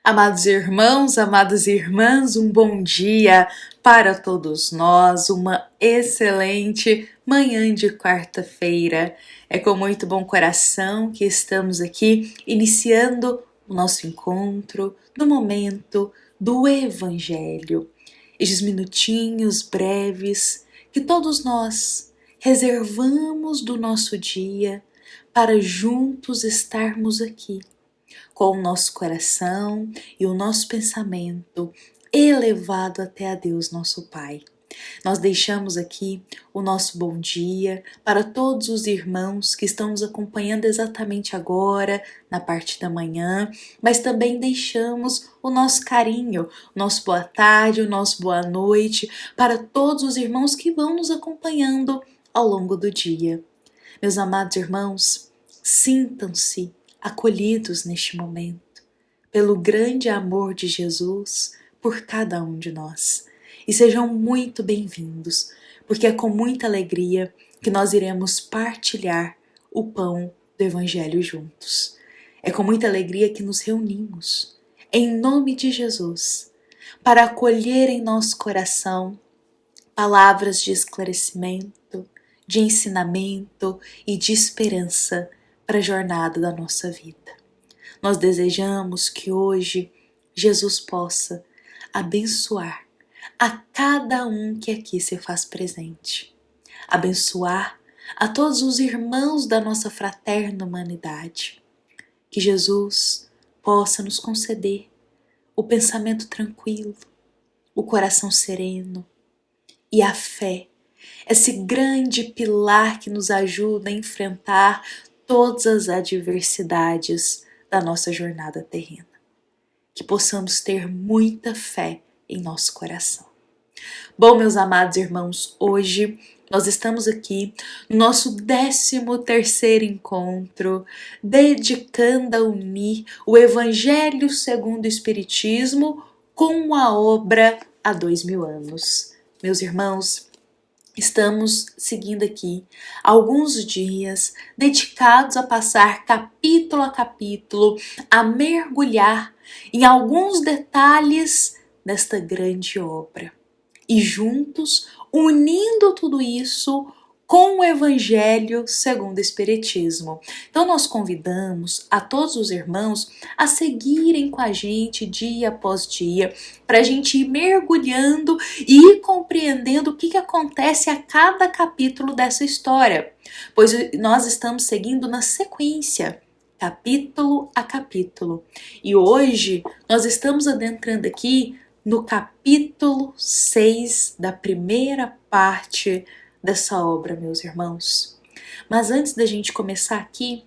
Amados irmãos, amadas irmãs, um bom dia para todos nós, uma excelente manhã de quarta-feira. É com muito bom coração que estamos aqui iniciando o nosso encontro no momento do Evangelho. Estes minutinhos breves que todos nós reservamos do nosso dia para juntos estarmos aqui com o nosso coração e o nosso pensamento elevado até a Deus nosso Pai. Nós deixamos aqui o nosso bom dia para todos os irmãos que estão nos acompanhando exatamente agora, na parte da manhã, mas também deixamos o nosso carinho, o nosso boa tarde, o nosso boa noite para todos os irmãos que vão nos acompanhando ao longo do dia. Meus amados irmãos, sintam-se acolhidos neste momento, pelo grande amor de Jesus por cada um de nós. E sejam muito bem-vindos, porque é com muita alegria que nós iremos partilhar o pão do Evangelho juntos. É com muita alegria que nos reunimos, em nome de Jesus, para acolher em nosso coração palavras de esclarecimento, de ensinamento e de esperança para a jornada da nossa vida. Nós desejamos que hoje Jesus possa abençoar a cada um que aqui se faz presente, abençoar a todos os irmãos da nossa fraterna humanidade, que Jesus possa nos conceder o pensamento tranquilo, o coração sereno e a fé, esse grande pilar que nos ajuda a enfrentar todas as adversidades da nossa jornada terrena. Que possamos ter muita fé em nosso coração. Bom, meus amados irmãos, hoje nós estamos aqui no nosso 13º encontro, dedicando a unir o Evangelho segundo o Espiritismo com a obra há 2000 anos. Meus irmãos, estamos seguindo aqui alguns dias dedicados a passar capítulo a capítulo, a mergulhar em alguns detalhes desta grande obra. E juntos, unindo tudo isso com o Evangelho segundo o Espiritismo. Então nós convidamos a todos os irmãos a seguirem com a gente dia após dia, para a gente ir mergulhando e ir compreendendo o que acontece a cada capítulo dessa história, pois nós estamos seguindo na sequência, capítulo a capítulo. E hoje nós estamos adentrando aqui no capítulo 6 da primeira parte dessa obra, meus irmãos. Mas antes da gente começar aqui,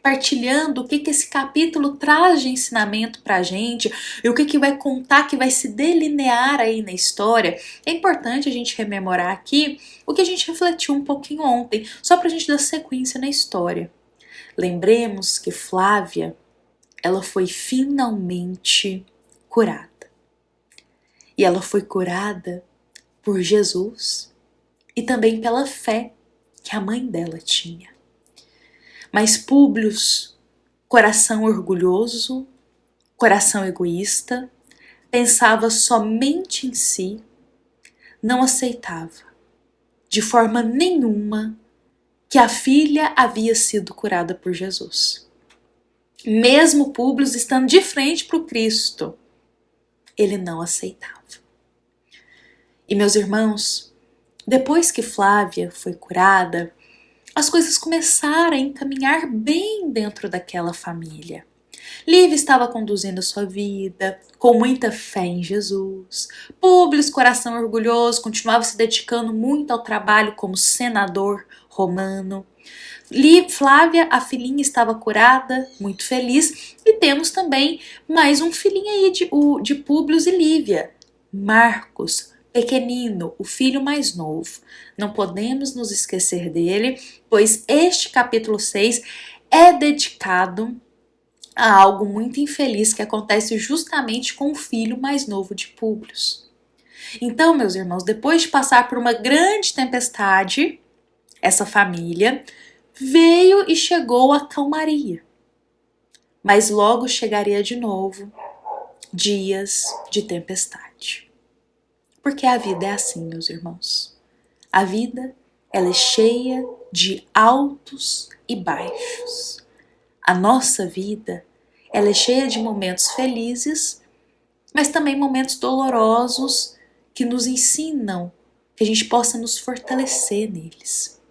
partilhando o que esse capítulo traz de ensinamento pra gente e o que vai contar, que vai se delinear aí na história, é importante a gente rememorar aqui o que a gente refletiu um pouquinho ontem, só pra gente dar sequência na história. Lembremos que Flávia, ela foi finalmente curada. E ela foi curada por Jesus e também pela fé que a mãe dela tinha. Mas Públio, coração orgulhoso, coração egoísta, pensava somente em si, não aceitava de forma nenhuma que a filha havia sido curada por Jesus. Mesmo Públio estando de frente para o Cristo, ele não aceitava. E meus irmãos, depois que Flávia foi curada, as coisas começaram a encaminhar bem dentro daquela família. Lívia estava conduzindo sua vida com muita fé em Jesus. Públio, coração orgulhoso, continuava se dedicando muito ao trabalho como senador romano. Flávia, a filhinha, estava curada, muito feliz. E temos também mais um filhinho aí de Públio e Lívia, Marcos, pequenino, o filho mais novo. Não podemos nos esquecer dele, pois este capítulo 6 é dedicado a algo muito infeliz que acontece justamente com o filho mais novo de Públio. Então, meus irmãos, depois de passar por uma grande tempestade, essa família veio e chegou à calmaria. Mas logo chegaria de novo dias de tempestade. Porque a vida é assim, meus irmãos. A vida, ela é cheia de altos e baixos. A nossa vida, ela é cheia de momentos felizes, mas também momentos dolorosos que nos ensinam que a gente possa nos fortalecer neles.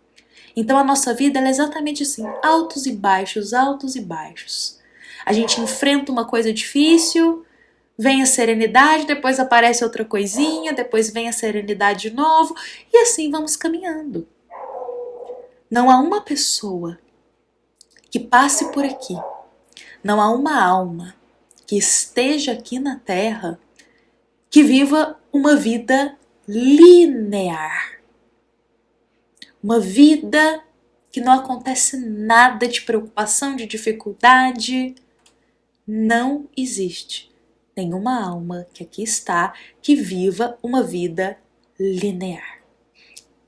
Então a nossa vida ela é exatamente assim, altos e baixos, altos e baixos. A gente enfrenta uma coisa difícil, vem a serenidade, depois aparece outra coisinha, depois vem a serenidade de novo, e assim vamos caminhando. Não há uma pessoa que passe por aqui, não há uma alma que esteja aqui na Terra que viva uma vida linear. Uma vida que não acontece nada de preocupação, de dificuldade. Não existe nenhuma alma que aqui está que viva uma vida linear.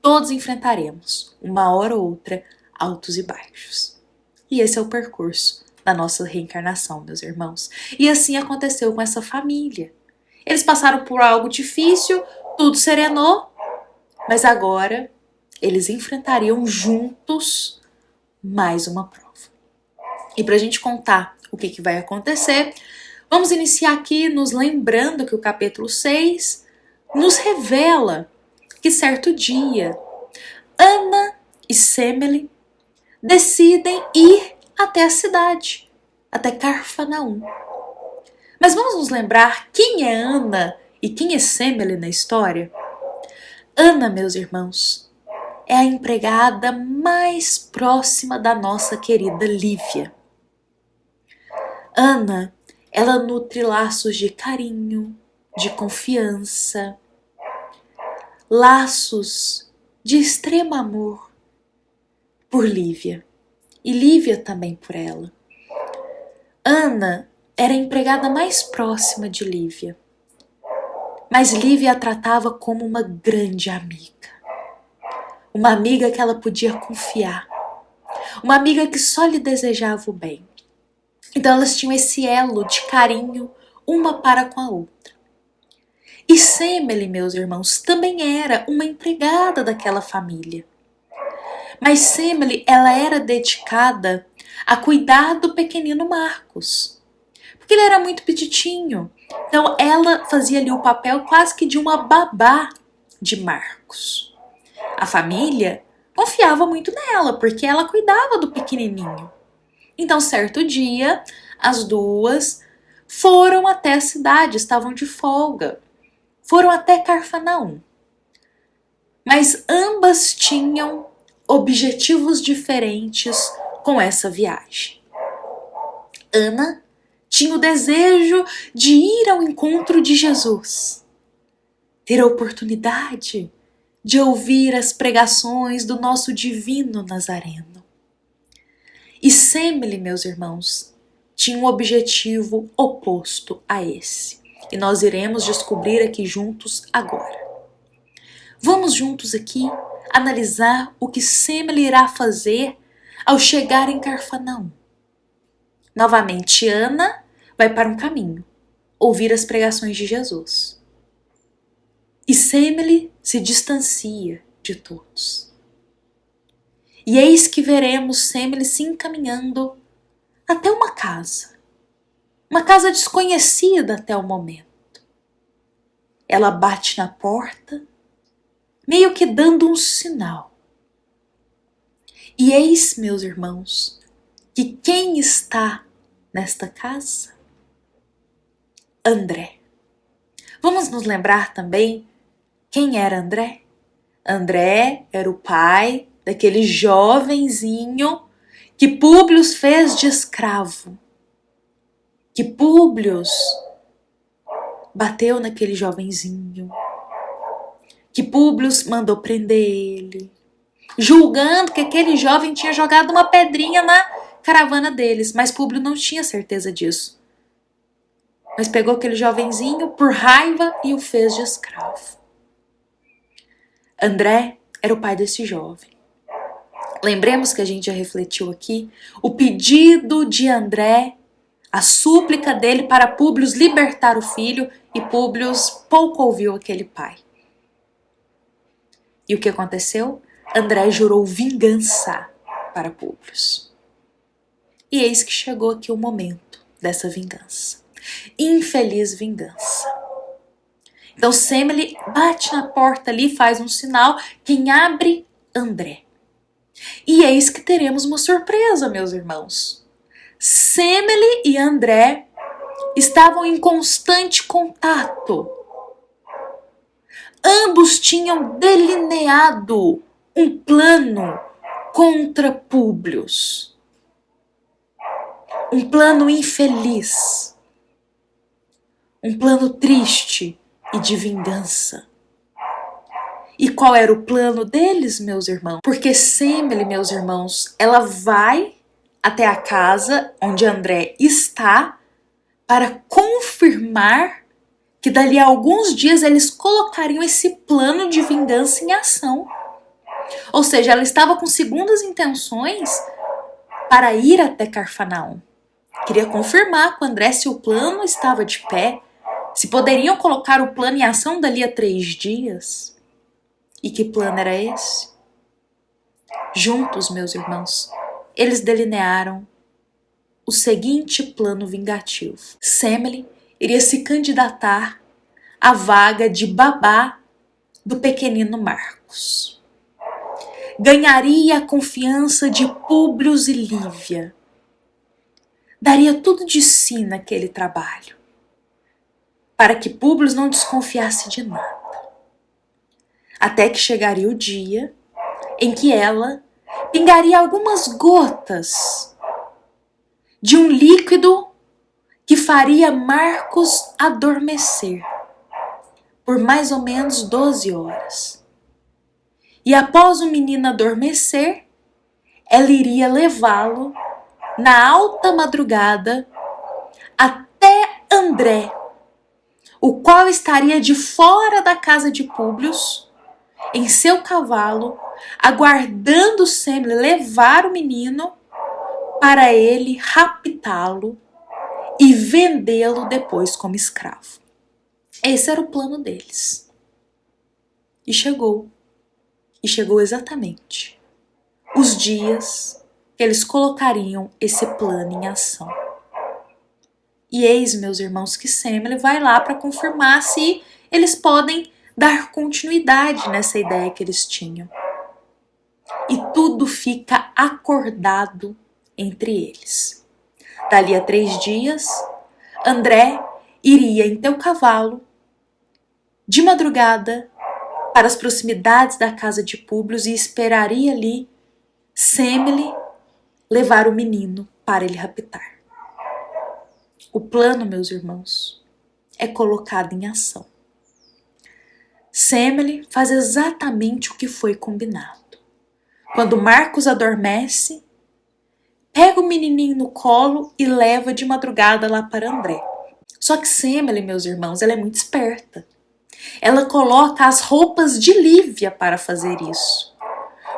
Todos enfrentaremos, uma hora ou outra, altos e baixos. E esse é o percurso da nossa reencarnação, meus irmãos. E assim aconteceu com essa família. Eles passaram por algo difícil, tudo serenou, mas agora eles enfrentariam juntos mais uma prova. E para a gente contar o que vai acontecer, vamos iniciar aqui nos lembrando que o capítulo 6 nos revela que certo dia Ana e Semele decidem ir até a cidade, até Carfanaum. Mas vamos nos lembrar quem é Ana e quem é Semele na história? Ana, meus irmãos, é a empregada mais próxima da nossa querida Lívia. Ana, ela nutre laços de carinho, de confiança, laços de extremo amor por Lívia e Lívia também por ela. Ana era a empregada mais próxima de Lívia, mas Lívia a tratava como uma grande amiga. Uma amiga que ela podia confiar. Uma amiga que só lhe desejava o bem. Então elas tinham esse elo de carinho uma para com a outra. E Semele, meus irmãos, também era uma empregada daquela família. Mas Semele, ela era dedicada a cuidar do pequenino Marcos. Porque ele era muito petitinho. Então ela fazia ali o papel quase que de uma babá de Marcos. A família confiava muito nela, porque ela cuidava do pequenininho. Então, certo dia, as duas foram até a cidade, estavam de folga. Foram até Carfanaum. Mas ambas tinham objetivos diferentes com essa viagem. Ana tinha o desejo de ir ao encontro de Jesus, ter a oportunidade de ouvir as pregações do nosso divino Nazareno. E Semele, meus irmãos, tinha um objetivo oposto a esse. E nós iremos descobrir aqui juntos agora. Vamos juntos aqui analisar o que Semele irá fazer ao chegar em Carfanaum. Novamente, Ana vai para um caminho, ouvir as pregações de Jesus. E Semele se distancia de todos. E eis que veremos Semele se encaminhando até uma casa desconhecida até o momento. Ela bate na porta, meio que dando um sinal. E eis, meus irmãos, que quem está nesta casa? André. Vamos nos lembrar também quem era André? André era o pai daquele jovenzinho que Públio fez de escravo. Que Públio bateu naquele jovenzinho. Que Públio mandou prender ele, julgando que aquele jovem tinha jogado uma pedrinha na caravana deles, mas Públio não tinha certeza disso. Mas pegou aquele jovenzinho por raiva e o fez de escravo. André era o pai desse jovem. Lembremos que a gente já refletiu aqui o pedido de André a súplica dele para Públio libertar o filho, e Públio pouco ouviu aquele pai. E o que aconteceu? André jurou vingança para Públio. E eis que chegou aqui o momento dessa vingança. Infeliz vingança. Então Semele bate na porta ali, faz um sinal, quem abre? André. E eis que teremos uma surpresa, meus irmãos. Semele e André estavam em constante contato. Ambos tinham delineado um plano contra Públio. Um plano infeliz. Um plano triste e de vingança. E qual era o plano deles, meus irmãos? Porque Semele, meus irmãos, ela vai até a casa onde André está para confirmar que dali a alguns dias eles colocariam esse plano de vingança em ação. Ou seja, ela estava com segundas intenções para ir até Carfanaum. Queria confirmar com André se o plano estava de pé, se poderiam colocar o plano em ação dali a 3 dias. E que plano era esse? Juntos, meus irmãos, eles delinearam o seguinte plano vingativo. Semele iria se candidatar à vaga de babá do pequenino Marcos. Ganharia a confiança de Públio e Lívia. Daria tudo de si naquele trabalho, para que Públio não desconfiasse de nada. Até que chegaria o dia em que ela pingaria algumas gotas de um líquido que faria Marcos adormecer por mais ou menos 12 horas. E após o menino adormecer, ela iria levá-lo na alta madrugada até André, o qual estaria de fora da casa de Públio, em seu cavalo, aguardando Semele levar o menino para ele raptá-lo e vendê-lo depois como escravo. Esse era o plano deles. E chegou exatamente os dias que eles colocariam esse plano em ação. E eis, meus irmãos, que Semele vai lá para confirmar se eles podem dar continuidade nessa ideia que eles tinham. E tudo fica acordado entre eles. Dali a 3 dias, André iria em teu cavalo, de madrugada, para as proximidades da casa de Públio e esperaria ali Semele levar o menino para ele raptar. O plano, meus irmãos, é colocado em ação. Semele faz exatamente o que foi combinado. Quando Marcos adormece, pega o menininho no colo e leva de madrugada lá para André. Só que Semele, meus irmãos, ela é muito esperta. Ela coloca as roupas de Lívia para fazer isso.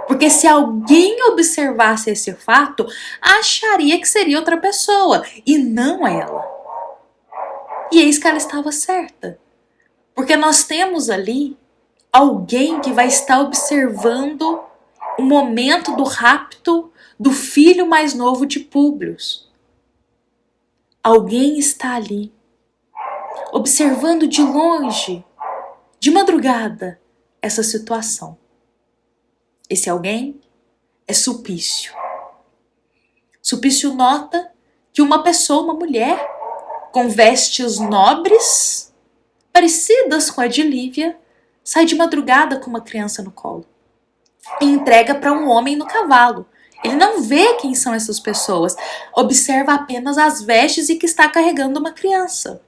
Porque se alguém observasse esse fato, acharia que seria outra pessoa e não ela. E eis que ela estava certa. Porque nós temos ali alguém que vai estar observando o momento do rapto do filho mais novo de Públio. Alguém está ali, observando de longe, de madrugada, essa situação. Esse alguém é Sulpício. Sulpício nota que uma pessoa, uma mulher, com vestes nobres, parecidas com a de Lívia, sai de madrugada com uma criança no colo e entrega para um homem no cavalo. Ele não vê quem são essas pessoas, observa apenas as vestes e que está carregando uma criança.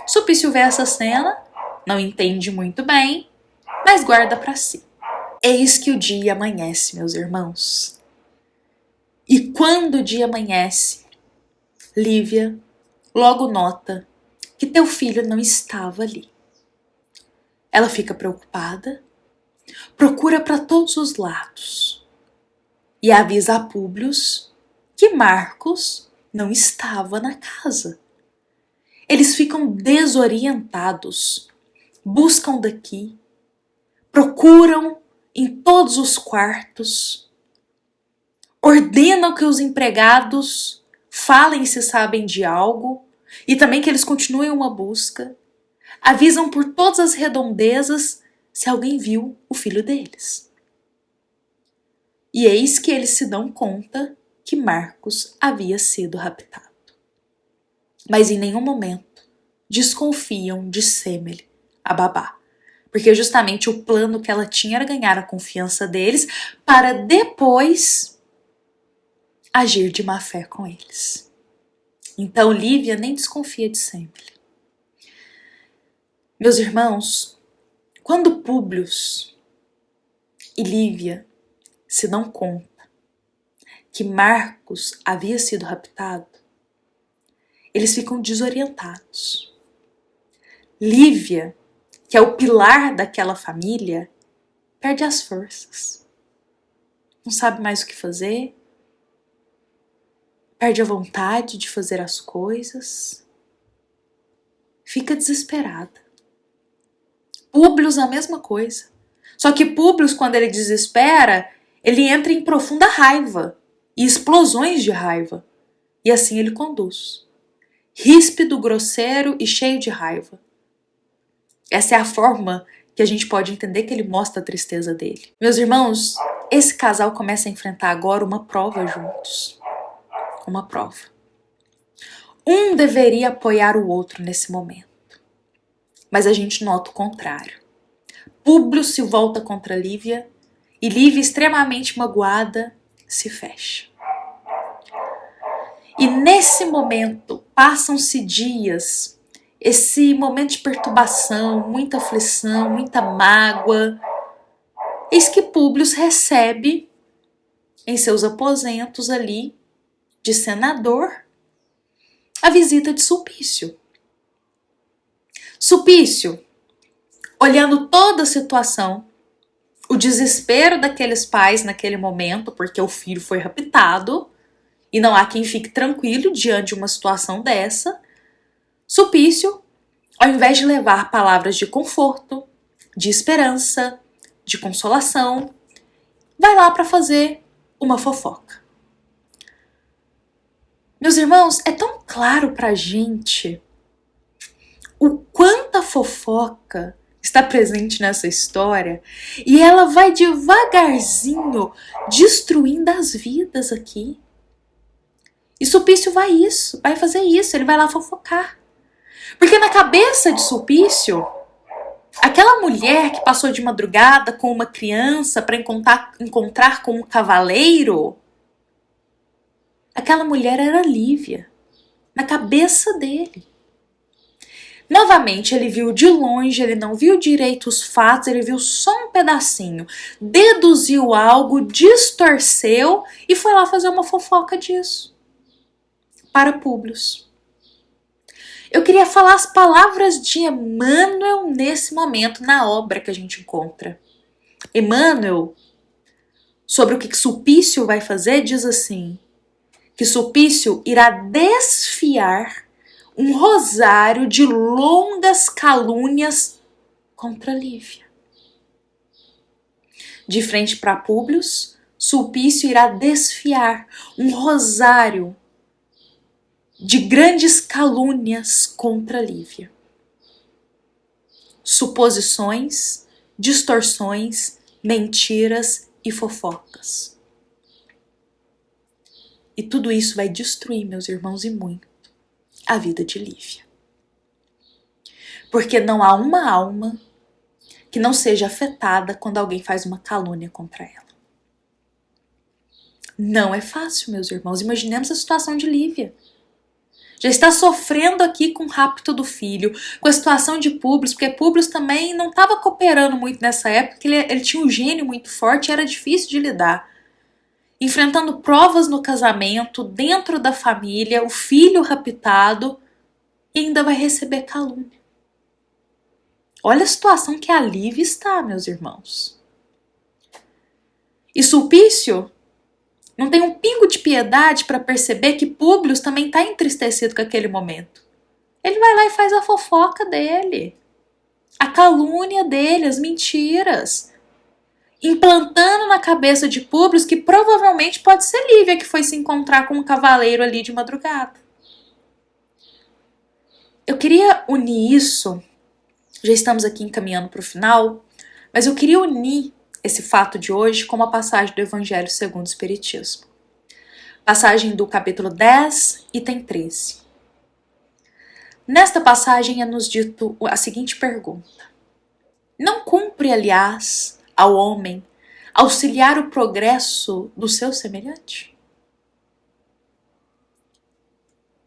Sulpício vê essa cena, não entende muito bem, mas guarda para si. Eis que o dia amanhece, meus irmãos. E quando o dia amanhece, Lívia logo nota que teu filho não estava ali. Ela fica preocupada, procura para todos os lados e avisa a Públio que Marcos não estava na casa. Eles ficam desorientados, buscam daqui, procuram em todos os quartos, ordenam que os empregados falem se sabem de algo e também que eles continuem uma busca, avisam por todas as redondezas se alguém viu o filho deles. E eis que eles se dão conta que Marcos havia sido raptado. Mas em nenhum momento desconfiam de Semele, a babá, porque justamente o plano que ela tinha era ganhar a confiança deles para depois agir de má fé com eles. Então Lívia nem desconfia de Semele. Meus irmãos, quando Públio e Lívia se dão conta que Marcos havia sido raptado, eles ficam desorientados. Lívia, que é o pilar daquela família, perde as forças. Não sabe mais o que fazer, perde a vontade de fazer as coisas, fica desesperada. Públio a mesma coisa. Só que Públio, quando ele desespera, ele entra em profunda raiva e explosões de raiva. E assim ele conduz. Ríspido, grosseiro e cheio de raiva. Essa é a forma que a gente pode entender que ele mostra a tristeza dele. Meus irmãos, esse casal começa a enfrentar agora uma prova juntos. Uma prova. Um deveria apoiar o outro nesse momento. Mas a gente nota o contrário. Públio se volta contra Lívia e Lívia, extremamente magoada, se fecha. E nesse momento, passam-se dias, esse momento de perturbação, muita aflição, muita mágoa. Eis que Públio recebe em seus aposentos ali, de senador, a visita de Sulpício. Sulpício, olhando toda a situação, o desespero daqueles pais naquele momento, porque o filho foi raptado, e não há quem fique tranquilo diante de uma situação dessa, Sulpício, ao invés de levar palavras de conforto, de esperança, de consolação, vai lá para fazer uma fofoca. Meus irmãos, é tão claro pra gente o quanto a fofoca está presente nessa história e ela vai devagarzinho destruindo as vidas aqui. E Sulpício vai fazer isso, ele vai lá fofocar. Porque na cabeça de Sulpício, aquela mulher que passou de madrugada com uma criança para encontrar com um cavaleiro, aquela mulher era Lívia, na cabeça dele. Novamente, ele viu de longe, ele não viu direito os fatos, ele viu só um pedacinho, deduziu algo, distorceu e foi lá fazer uma fofoca disso. Para Públio. Eu queria falar as palavras de Emmanuel nesse momento, na obra que a gente encontra. Emmanuel, sobre o que Sulpício vai fazer, diz assim, que Sulpício irá desfiar um rosário de longas calúnias contra Lívia. De frente para Públio, Sulpício irá desfiar um rosário de grandes calúnias contra Lívia. Suposições, distorções, mentiras e fofocas. E tudo isso vai destruir, meus irmãos, e muito, a vida de Lívia. Porque não há uma alma que não seja afetada quando alguém faz uma calúnia contra ela. Não é fácil, meus irmãos. Imaginemos a situação de Lívia. Já está sofrendo aqui com o rapto do filho, com a situação de Públio, porque Públio também não estava cooperando muito nessa época, porque ele tinha um gênio muito forte e era difícil de lidar. Enfrentando provas no casamento, dentro da família, o filho raptado, e ainda vai receber calúnia. Olha a situação que a Lívia está, meus irmãos. E Sulpício Não tem um pingo de piedade para perceber que Públio também está entristecido com aquele momento. Ele vai lá e faz a fofoca dele, a calúnia dele, as mentiras, implantando na cabeça de Públio que provavelmente pode ser Lívia que foi se encontrar com um cavaleiro ali de madrugada. Eu queria unir isso, já estamos aqui encaminhando para o final, mas eu queria unir esse fato de hoje com uma passagem do Evangelho segundo o Espiritismo. Passagem do capítulo 10, item 13. Nesta passagem é nos dito a seguinte pergunta: não cumpre, aliás, ao homem auxiliar o progresso do seu semelhante?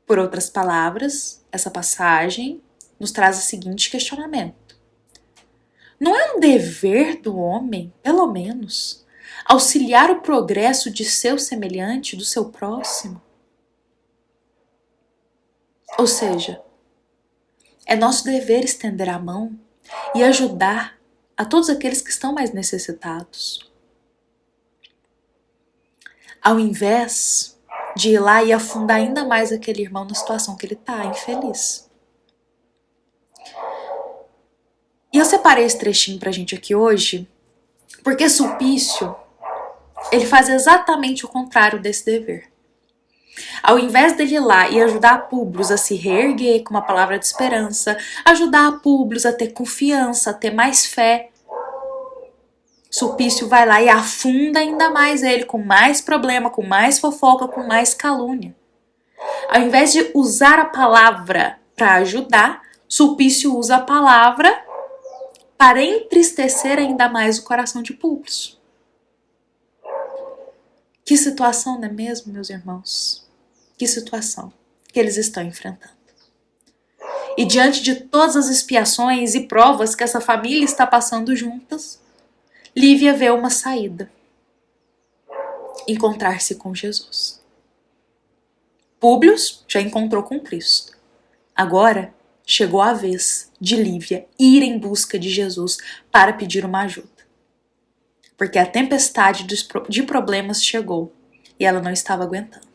Por outras palavras, essa passagem nos traz o seguinte questionamento: não é um dever do homem, pelo menos, auxiliar o progresso de seu semelhante, do seu próximo? Ou seja, é nosso dever estender a mão e ajudar a todos aqueles que estão mais necessitados. Ao invés de ir lá e afundar ainda mais aquele irmão na situação que ele está, infeliz. E eu separei esse trechinho pra gente aqui hoje, porque Sulpício, ele faz exatamente o contrário desse dever. Ao invés dele ir lá e ajudar Públio a se reerguer com uma palavra de esperança, ajudar Públio a ter confiança, a ter mais fé, Sulpício vai lá e afunda ainda mais ele, com mais problema, com mais fofoca, com mais calúnia. Ao invés de usar a palavra para ajudar, Sulpício usa a palavra para entristecer ainda mais o coração de Públio. Que situação, não é mesmo, meus irmãos? Que situação que eles estão enfrentando. E diante de todas as expiações e provas que essa família está passando juntas, Lívia vê uma saída: encontrar-se com Jesus. Públio já encontrou com Cristo. Agora chegou a vez de Lívia ir em busca de Jesus para pedir uma ajuda. Porque a tempestade de problemas chegou e ela não estava aguentando.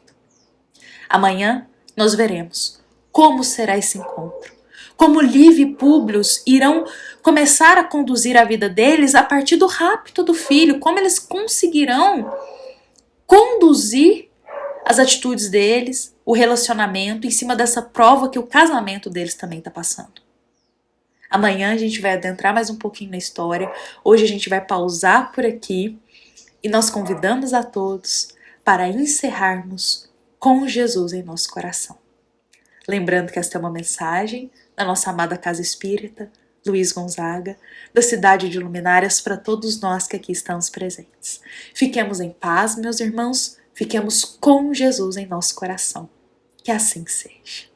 Amanhã nós veremos como será esse encontro. Como Lívia e Públio irão começar a conduzir a vida deles a partir do rapto do filho. Como eles conseguirão conduzir as atitudes deles, o relacionamento, em cima dessa prova que o casamento deles também está passando. Amanhã a gente vai adentrar mais um pouquinho na história. Hoje a gente vai pausar por aqui e nós convidamos a todos para encerrarmos com Jesus em nosso coração. Lembrando que esta é uma mensagem da nossa amada Casa Espírita, Luiz Gonzaga, da cidade de Luminárias, para todos nós que aqui estamos presentes. Fiquemos em paz, meus irmãos, fiquemos com Jesus em nosso coração. Que assim seja.